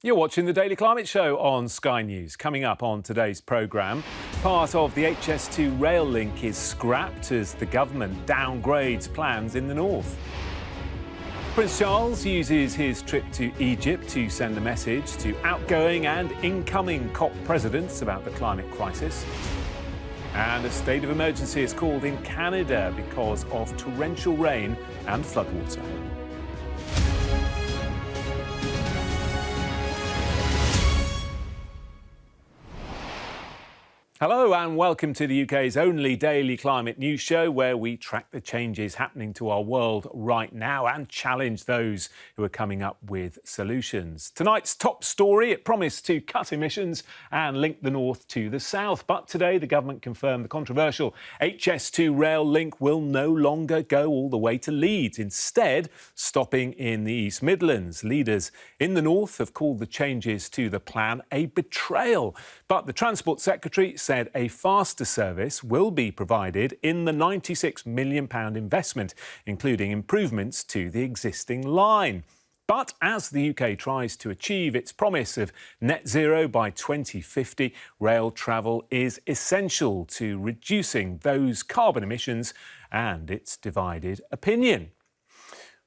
You're watching the Daily Climate Show on Sky News. Coming up on today's programme, part of the HS2 rail link is scrapped as the government downgrades plans in the north. Prince Charles uses his trip to Egypt to send a message to outgoing and incoming COP presidents about the climate crisis. And a state of emergency is called in Canada because of torrential rain and floodwater. Hello and welcome to the UK's only daily climate news show where we track the changes happening to our world right now and challenge those who are coming up with solutions. Tonight's top story, it promised to cut emissions and link the north to the south. But today the government confirmed the controversial HS2 rail link will no longer go all the way to Leeds, instead stopping in the East Midlands. Leaders in the north have called the changes to the plan a betrayal. But the Transport Secretary said a faster service will be provided in the £96 million investment, including improvements to the existing line. But as the UK tries to achieve its promise of net zero by 2050, rail travel is essential to reducing those carbon emissions and its divided opinion.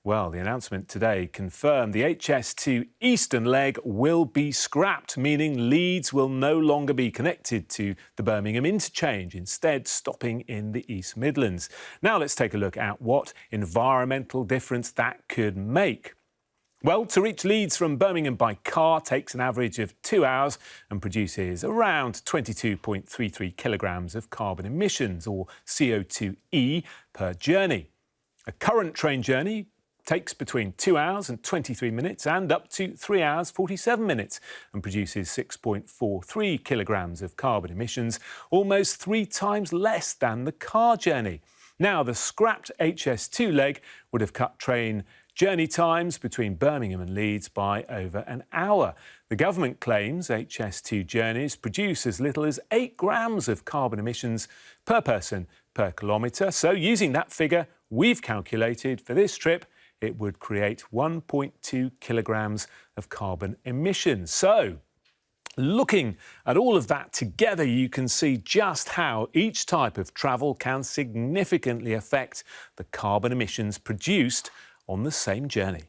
Well, the announcement today confirmed the HS2 eastern leg will be scrapped, meaning Leeds will no longer be connected to the Birmingham interchange, instead stopping in the East Midlands. Now let's take a look at what environmental difference that could make. Well, to reach Leeds from Birmingham by car takes an average of 2 hours and produces around 22.33 kilograms of carbon emissions, or CO2e, per journey. A current train journey takes between 2 hours and 23 minutes and up to 3 hours 47 minutes and produces 6.43 kilograms of carbon emissions, almost 3 times less than the car journey. Now, the scrapped HS2 leg would have cut train journey times between Birmingham and Leeds by over an hour. The government claims HS2 journeys produce as little as 8 grams of carbon emissions per person per kilometre. So using that figure, we've calculated for this trip it would create 1.2 kilograms of carbon emissions. So, looking at all of that together, you can see just how each type of travel can significantly affect the carbon emissions produced on the same journey.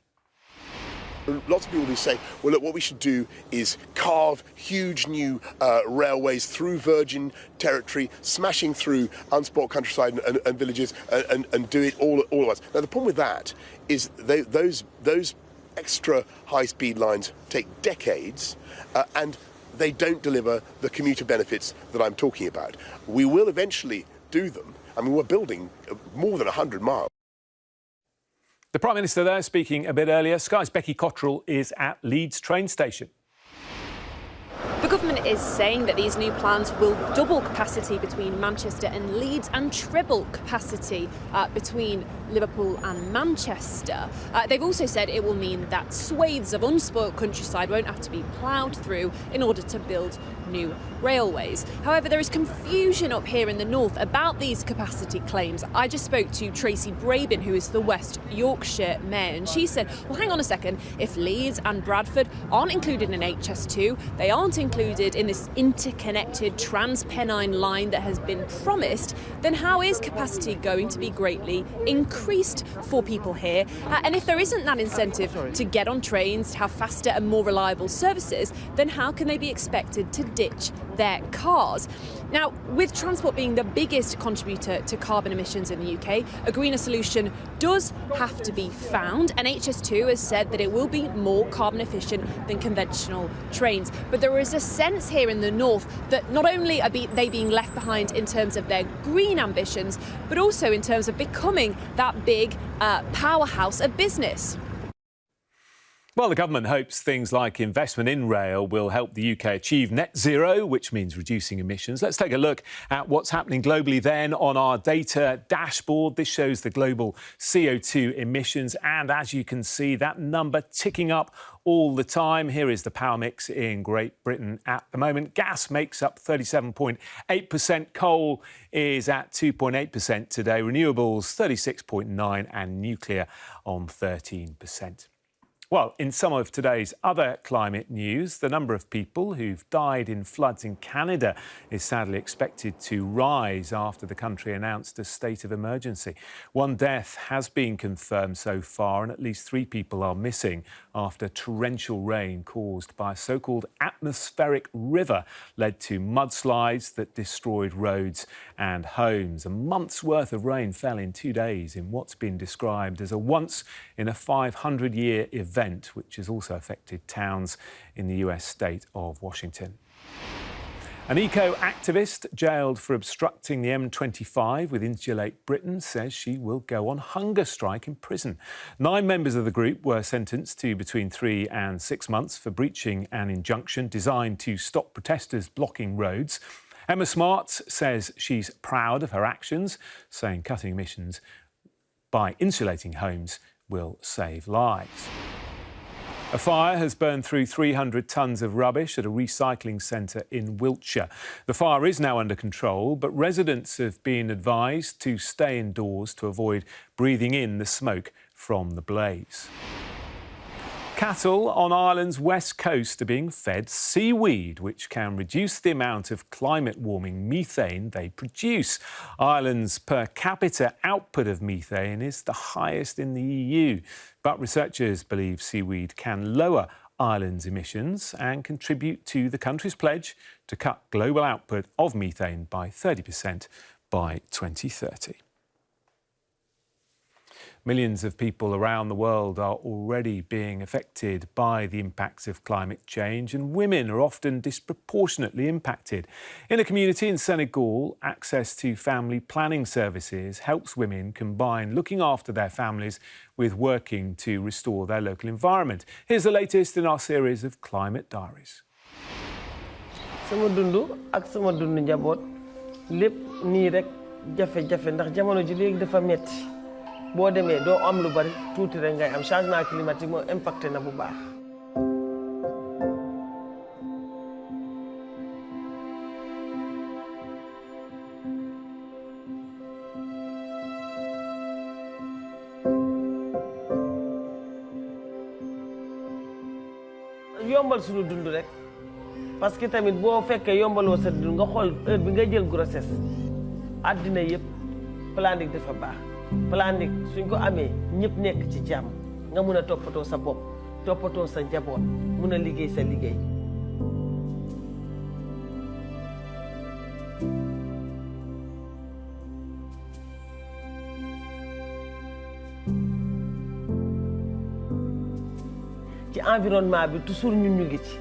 Lots of people do say, well, look, what we should do is carve huge new railways through virgin territory, smashing through unspoilt countryside and villages, and do it all at once. Now, the problem with that is those extra high-speed lines take decades, and they don't deliver the commuter benefits that I'm talking about. We will eventually do them. I mean, we're building more than 100 miles. The Prime Minister there speaking a bit earlier. Sky's Becky Cottrell is at Leeds train station. The government is saying that these new plans will double capacity between Manchester and Leeds and triple capacity between Liverpool and Manchester. They've also said it will mean that swathes of unspoilt countryside won't have to be ploughed through in order to build new railways. However, there is confusion up here in the north about these capacity claims. I just spoke to Tracy Brabin, who is the West Yorkshire Mayor, and she said, well, hang on a second, if Leeds and Bradford aren't included in HS2, they aren't included in this interconnected Trans-Pennine line that has been promised, then how is capacity going to be greatly increased for people here? And if there isn't that incentive to get on trains, to have faster and more reliable services, then how can they be expected to ditch their cars? Now, with transport being the biggest contributor to carbon emissions in the UK, a greener solution does have to be found, and HS2 has said that it will be more carbon efficient than conventional trains. But there is a sense here in the north that not only are they being left behind in terms of their green ambitions, but also in terms of becoming that big powerhouse of business. Well, the government hopes things like investment in rail will help the UK achieve net zero, which means reducing emissions. Let's take a look at what's happening globally then on our data dashboard. This shows the global CO2 emissions, and as you can see, that number ticking up all the time. Here is the power mix in Great Britain at the moment. Gas makes up 37.8%, coal is at 2.8% today, renewables 36.9%, and nuclear on 13%. Well, in some of today's other climate news, the number of people who've died in floods in Canada is sadly expected to rise after the country announced a state of emergency. One death has been confirmed so far, and at least 3 people are missing after torrential rain caused by a so-called atmospheric river led to mudslides that destroyed roads and homes. A month's worth of rain fell in 2 days in what's been described as a once-in-a-500-year event, which has also affected towns in the US state of Washington. An eco-activist jailed for obstructing the M25 with Insulate Britain says she will go on hunger strike in prison. 9 members of the group were sentenced to between 3 and 6 months for breaching an injunction designed to stop protesters blocking roads. Emma Smarts says she's proud of her actions, saying cutting emissions by insulating homes will save lives. A fire has burned through 300 tonnes of rubbish at a recycling centre in Wiltshire. The fire is now under control, but residents have been advised to stay indoors to avoid breathing in the smoke from the blaze. Cattle on Ireland's west coast are being fed seaweed, which can reduce the amount of climate-warming methane they produce. Ireland's per capita output of methane is the highest in the EU, but researchers believe seaweed can lower Ireland's emissions and contribute to the country's pledge to cut global output of methane by 30% by 2030. Millions of people around the world are already being affected by the impacts of climate change, and women are often disproportionately impacted. In a community in Senegal, access to family planning services helps women combine looking after their families with working to restore their local environment. Here's the latest in our series of Climate Diaries. Sama dundu ak sama dundu njaboot lépp nii rek jafe-jafe ndax jamono ji léegi dafa metti. boo demee doo am lu bari tuuti rek ngay am changement climatique moo impacté na bu baax. yombal suñu dund rek parce que tamit boo fekkee yombaloo sa dund nga xool heure bi nga jël grossesse àddina yëpp planning dafa baax. planning suñ ko amee ñëpp nekk ci jàmm nga mun a toppatoo sa bopp toppatoo sa njaboot mun a liggéey sa liggéey. ci environnement bi toujours ñun ñu ngi ci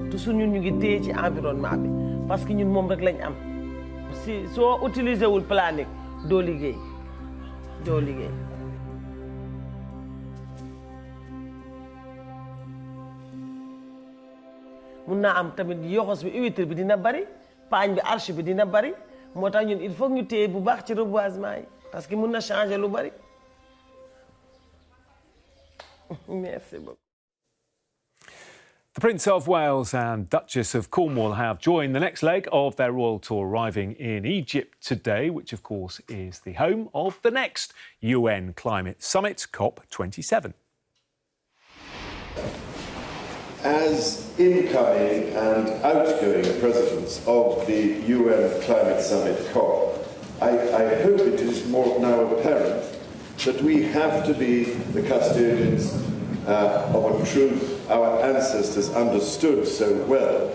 toujours ñun ñu ngi téye ci environnement bi parce que ñun moom rek lañ am si soo utiliser wul planning doo liggéey. mun naa am tamit yoxos bi huître bi dina bari paañ bi arche bi dina bari moo tax ñun il faut ñu téye bu baax ci reboisement yi parce que mun na changer lu bari. Merci beaucoup. The Prince of Wales and Duchess of Cornwall have joined the next leg of their royal tour, arriving in Egypt today, which of course is the home of the next UN Climate Summit, COP27. As incoming and outgoing presidents of the UN Climate Summit COP, I hope it is more now apparent that we have to be the custodians of a truth our ancestors understood so well,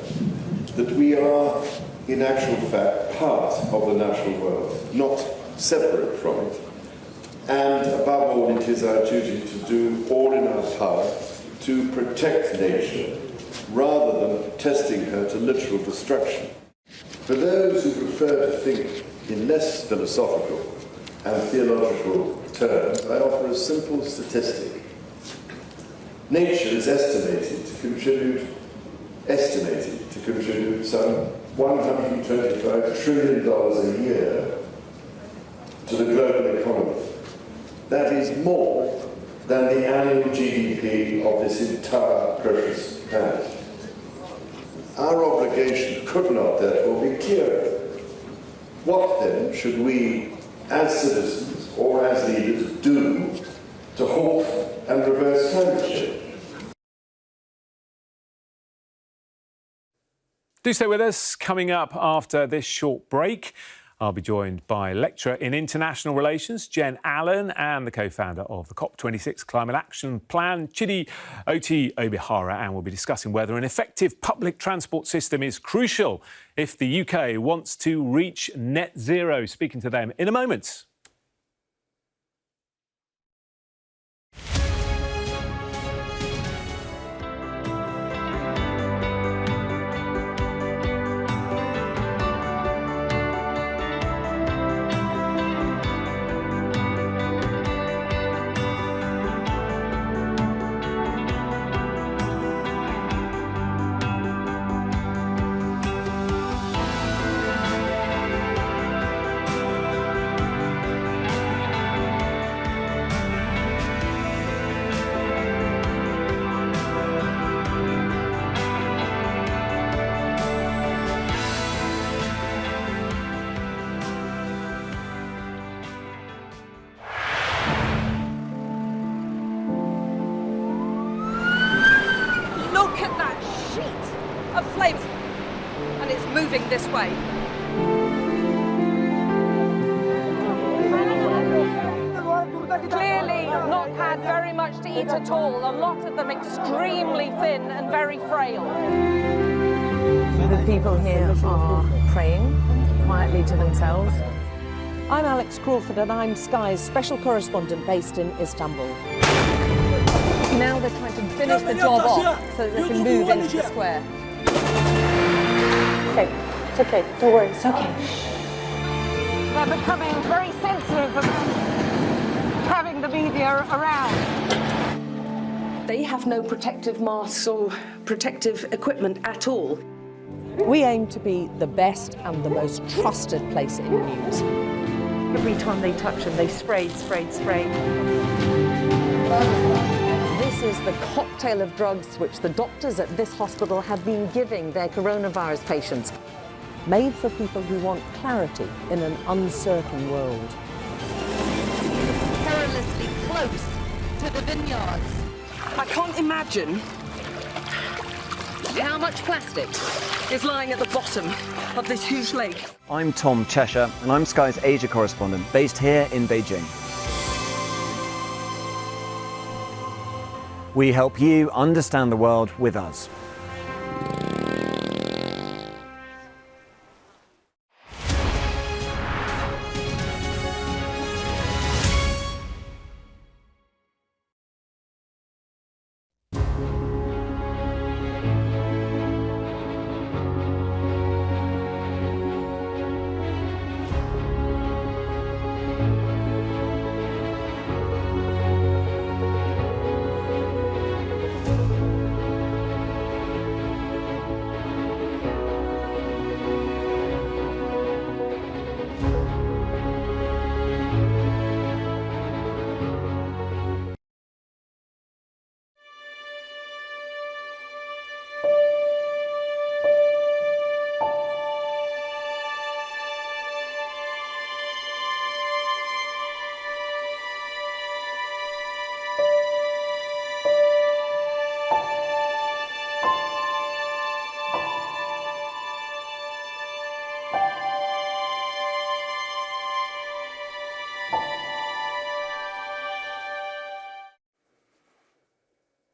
that we are in actual fact part of the natural world, not separate from it. And above all, it is our duty to do all in our power to protect nature rather than testing her to literal destruction. For those who prefer to think in less philosophical and theological terms, I offer a simple statistic. Nature is estimated to contribute some $125 trillion a year to the global economy. That is more than the annual GDP of this entire precious planet. Our obligation could not therefore be clearer. What then should we, as citizens or as leaders, do to halt and reverse climate change? Do stay with us. Coming up after this short break, I'll be joined by lecturer in international relations, Jen Allen, and the co-founder of the COP26 Climate Action Plan, Chidi Oti Obihara, and we'll be discussing whether an effective public transport system is crucial if the UK wants to reach net zero. Speaking to them in a moment. Look at that sheet of flames, and it's moving this way. Clearly not had very much to eat at all, a lot of them extremely thin and very frail. The people here are praying quietly to themselves. I'm Alex Crawford and I'm Sky's special correspondent based in Istanbul. Now they're trying to finish the job off so that they can move into the square. Okay, it's okay, don't worry, it's okay. They're becoming very sensitive about having the media around. They have no protective masks or protective equipment at all. We aim to be the best and the most trusted place in news. Every time they touch them, they spray. This is the cocktail of drugs which the doctors at this hospital have been giving their coronavirus patients. Made for people who want clarity in an uncertain world. Perilously close to the vineyards. I can't imagine how much plastic is lying at the bottom of this huge lake. I'm Tom Cheshire, and I'm Sky's Asia correspondent, based here in Beijing. We help you understand the world with us.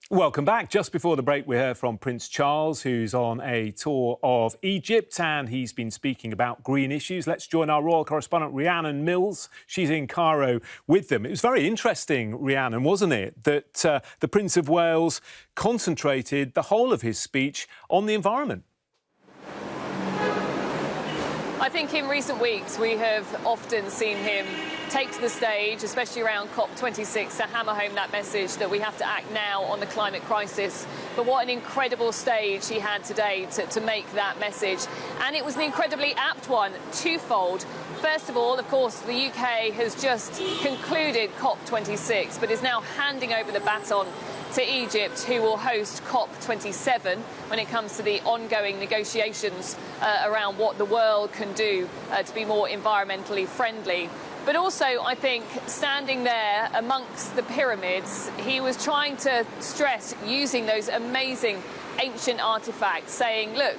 Welcome back. Just before the break, we heard from Prince Charles, who's on a tour of Egypt, and he's been speaking about green issues. Let's join our royal correspondent, Rhiannon Mills. She's in Cairo with them. It was very interesting, Rhiannon, wasn't it, that the Prince of Wales concentrated the whole of his speech on the environment? I think in recent weeks we have often seen him take to the stage, especially around COP26, to hammer home that message that we have to act now on the climate crisis. But what an incredible stage he had today to make that message. And it was an incredibly apt one, twofold. First of all, of course, the UK has just concluded COP26, but is now handing over the baton to Egypt, who will host COP27 when it comes to the ongoing negotiations around what the world can do to be more environmentally friendly. But also, I think, standing there amongst the pyramids, he was trying to stress using those amazing ancient artifacts, saying, look,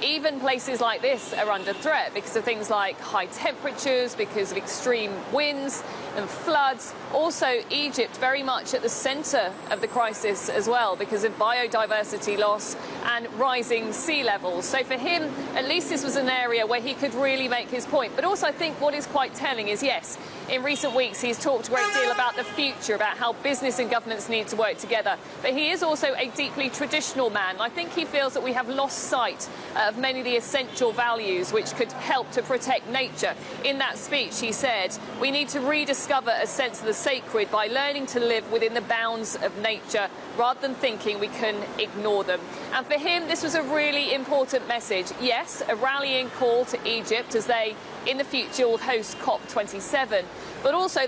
even places like this are under threat because of things like high temperatures, because of extreme winds and floods. Also, Egypt very much at the centre of the crisis as well because of biodiversity loss and rising sea levels. So for him, at least this was an area where he could really make his point. But also I think what is quite telling is, yes, in recent weeks he's talked a great deal about the future, about how business and governments need to work together. But he is also a deeply traditional man. I think he feels that we have lost sight of many of the essential values which could help to protect nature. In that speech, he said, we need to rediscover a sense of the sacred by learning to live within the bounds of nature rather than thinking we can ignore them. And for him, this was a really important message. Yes, a rallying call to Egypt as they, in the future, will host COP27. But also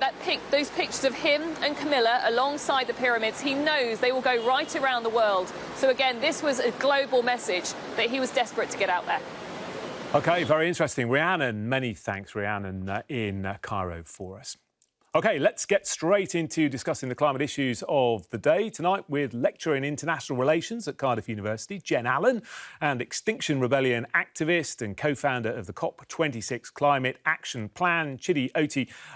those pictures of him and Camilla alongside the pyramids, he knows they will go right around the world. So again, this was a global message that he was desperate to get out there. OK, very interesting. Rhiannon, many thanks, Rhiannon, in Cairo for us. OK, let's get straight into discussing the climate issues of the day tonight with lecturer in international relations at Cardiff University, Jen Allen, and Extinction Rebellion activist and co-founder of the COP26 Climate Action Plan, Chidi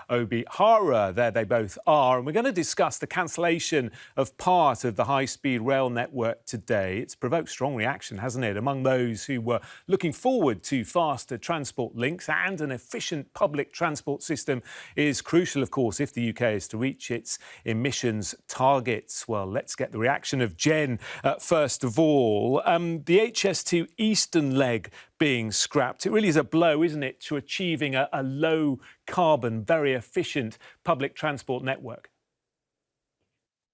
Obihara. There they both are. And we're going to discuss the cancellation of part of the high-speed rail network today. It's provoked strong reaction, hasn't it, among those who were looking forward to faster transport links, and an efficient public transport system is crucial, of course, if the UK is to reach its emissions targets. Well, let's get the reaction of Jen first of all. The HS2 eastern leg being scrapped, it really is a blow, isn't it, to achieving a low carbon, very efficient public transport network?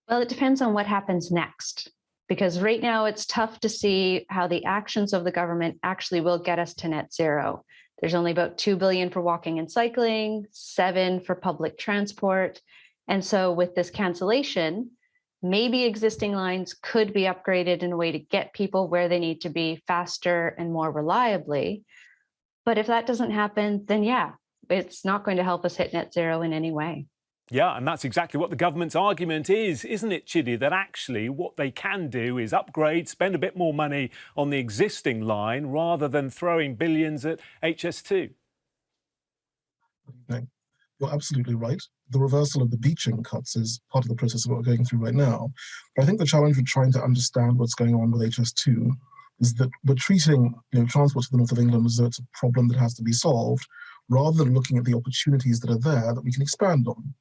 Well, it depends on what happens next, because right now it's tough to see how the actions of the government actually will get us to net zero. There's only about $2 billion for walking and cycling, $7 billion for public transport. And so with this cancellation, maybe existing lines could be upgraded in a way to get people where they need to be faster and more reliably. But if that doesn't happen, then yeah, it's not going to help us hit net zero in any way. Yeah, and that's exactly what the government's argument is, isn't it, Chidi? That actually what they can do is upgrade, spend a bit more money on the existing line rather than throwing billions at HS2. No, you're absolutely right. The reversal of the beaching cuts is part of the process of what we're going through right now. But I think the challenge with trying to understand what's going on with HS2 is that we're treating transport to the north of England as though it's a problem that has to be solved, rather than looking at the opportunities that are there that we can expand on.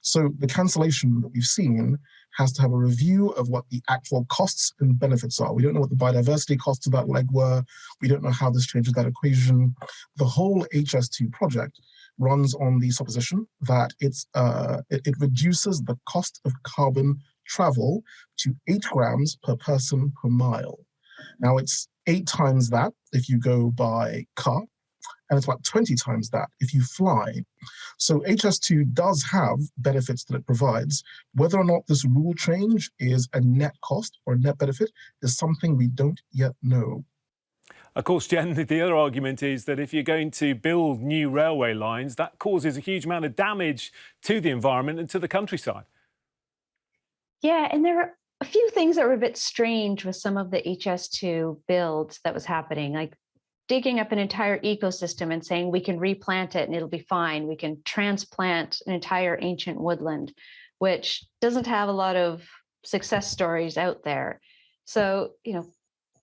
So the cancellation that we've seen has to have a review of what the actual costs and benefits are. We don't know what the biodiversity costs of that leg were. We don't know how this changes that equation. The whole HS2 project runs on the supposition that it reduces the cost of carbon travel to 8 grams per person per mile. Now, it's 8 times that if you go by car, and it's about 20 times that if you fly. So HS2 does have benefits that it provides. Whether or not this rule change is a net cost or a net benefit is something we don't yet know. Of course, Jen, the other argument is that if you're going to build new railway lines, that causes a huge amount of damage to the environment and to the countryside. Yeah, and there are a few things that were a bit strange with some of the HS2 builds that was happening, like digging up an entire ecosystem and saying we can replant it and it'll be fine. We can transplant an entire ancient woodland, which doesn't have a lot of success stories out there. So,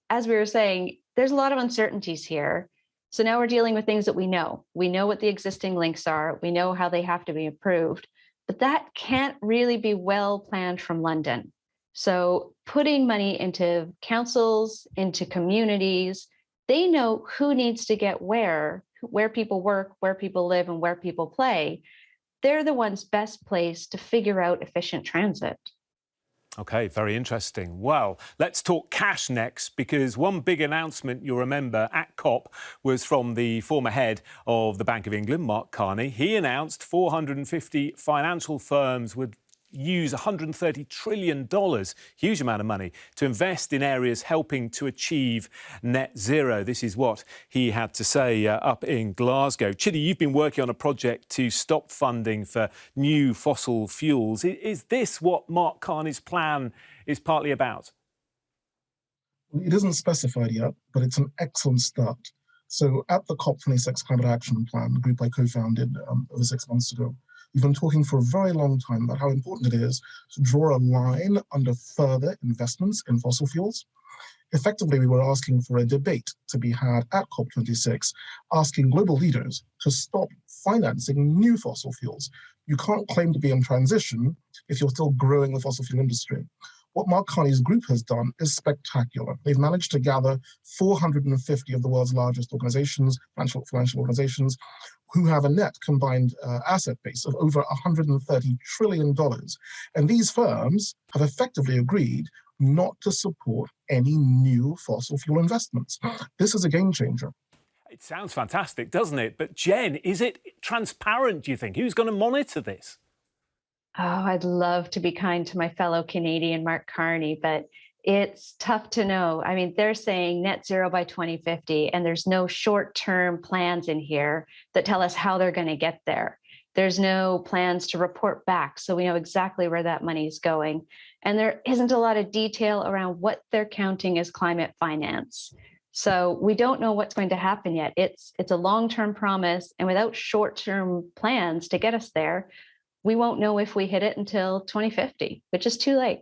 as we were saying, there's a lot of uncertainties here. So now we're dealing with things that we know. We know what the existing links are. We know how they have to be improved, but that can't really be well planned from London. So putting money into councils, into communities, they know who needs to get where people work, where people live, and where people play. They're the ones best placed to figure out efficient transit. OK, very interesting. Well, let's talk cash next, because one big announcement you'll remember at COP was from the former head of the Bank of England, Mark Carney. He announced 450 financial firms would use $130 trillion, huge amount of money, to invest in areas helping to achieve net zero. This is what he had to say up in Glasgow. Chidi, you've been working on a project to stop funding for new fossil fuels. Is this what Mark Carney's plan is partly about? It isn't specified yet, but it's an excellent start. So at the COP26 Climate Action Plan, the group I co-founded over 6 months ago, we've been talking for a very long time about how important it is to draw a line under further investments in fossil fuels. Effectively, we were asking for a debate to be had at COP26, asking global leaders to stop financing new fossil fuels. You can't claim to be in transition if you're still growing the fossil fuel industry. What Mark Carney's group has done is spectacular. They've managed to gather 450 of the world's largest organizations, financial organizations, who have a net combined asset base of over $130 trillion. And these firms have effectively agreed not to support any new fossil fuel investments. This is a game changer. It sounds fantastic, doesn't it? But Jen, is it transparent, do you think? Who's going to monitor this? Oh, I'd love to be kind to my fellow Canadian Mark Carney, but it's tough to know. I mean, they're saying net zero by 2050, and there's no short-term plans in here that tell us how they're going to get there. There's no plans to report back, so we know exactly where that money is going. And there isn't a lot of detail around what they're counting as climate finance. So we don't know what's going to happen yet. It's a long-term promise, and without short-term plans to get us there, we won't know if we hit it until 2050, which is too late.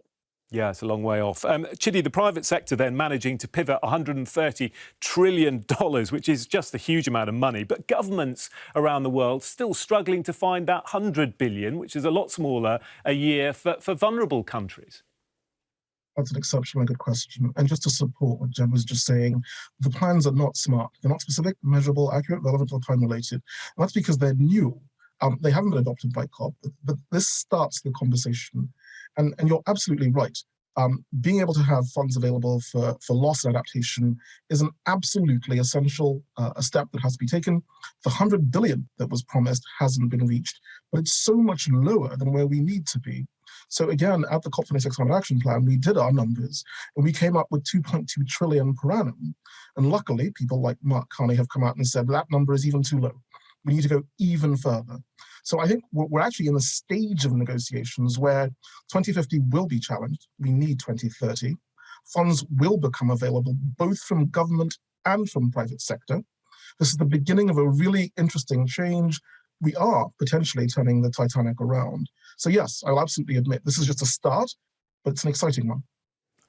Yeah, it's a long way off. Chidi, the private sector then managing to pivot $130 trillion, which is just a huge amount of money. But governments around the world still struggling to find that $100 billion, which is a lot smaller a year for vulnerable countries. That's an exceptionally good question. And just to support what Jen was just saying, the plans are not smart. They're not specific, measurable, accurate, relevant, or time-related. And that's because they're new. They haven't been adopted by COP, but this starts the conversation. And you're absolutely right. Being able to have funds available for loss and adaptation is an absolutely essential a step that has to be taken. The $100 billion that was promised hasn't been reached, but it's so much lower than where we need to be. So again, at the COP26 Climate Action Plan, we did our numbers, and we came up with 2.2 trillion per annum. And luckily, people like Mark Carney have come out and said that number is even too low. We need to go even further. So I think we're actually in the stage of negotiations where 2050 will be challenged. We need 2030. Funds will become available both from government and from private sector. This is the beginning of a really interesting change. We are potentially turning the Titanic around. So yes, I'll absolutely admit this is just a start, but it's an exciting one.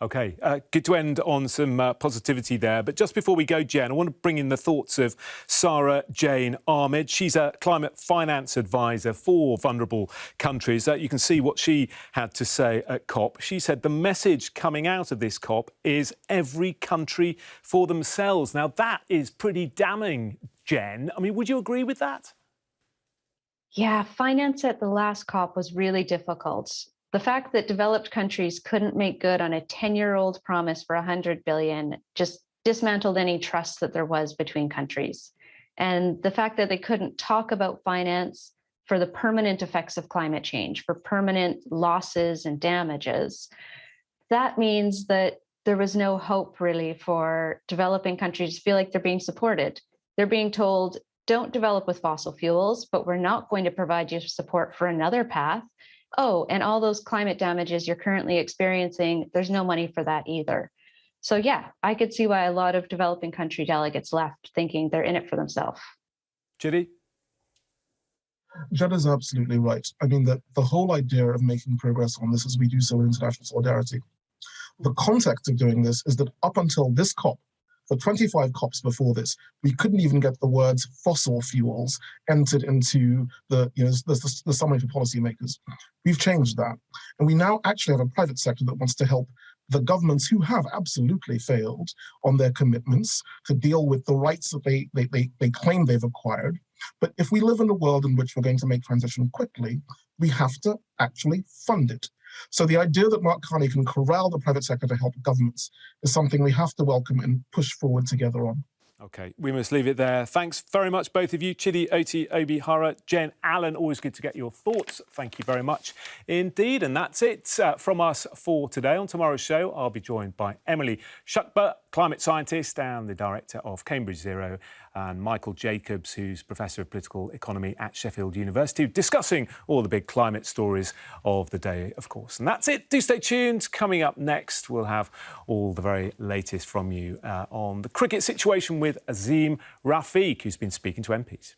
OK, good to end on some positivity there. But just before we go, Jen, I want to bring in the thoughts of Sarah Jane Ahmed. She's a climate finance advisor for vulnerable countries. You can see what she had to say at COP. She said the message coming out of this COP is every country for themselves. Now, that is pretty damning, Jen. I mean, would you agree with that? Yeah, finance at the last COP was really difficult. The fact that developed countries couldn't make good on a 10-year-old promise for $100 billion just dismantled any trust that there was between countries. And the fact that they couldn't talk about finance for the permanent effects of climate change, for permanent losses and damages, that means that there was no hope really for developing countries to feel like they're being supported. They're being told, don't develop with fossil fuels, but we're not going to provide you support for another path. Oh, and all those climate damages you're currently experiencing, there's no money for that either. So yeah, I could see why a lot of developing country delegates left thinking they're in it for themselves. Chidi? Jen is absolutely right. I mean, the whole idea of making progress on this is we do so with international solidarity. The context of doing this is that up until this COP, for 25 COPs before this, we couldn't even get the words fossil fuels entered into the summary for policymakers. We've changed that. And we now actually have a private sector that wants to help the governments who have absolutely failed on their commitments to deal with the rights that they claim they've acquired. But if we live in a world in which we're going to make transition quickly, we have to actually fund it. So the idea that Mark Carney can corral the private sector to help governments is something we have to welcome and push forward together on. OK, we must leave it there. Thanks very much, both of you. Chidi Oti Obihara, Jen Allen, always good to get your thoughts. Thank you very much indeed. And that's it from us for today. On tomorrow's show, I'll be joined by Emily Shukba, climate scientist and the director of Cambridge Zero, and Michael Jacobs, who's Professor of Political Economy at Sheffield University, discussing all the big climate stories of the day, of course. And that's it. Do stay tuned. Coming up next, we'll have all the very latest from you on the cricket situation with Azim Rafiq, who's been speaking to MPs.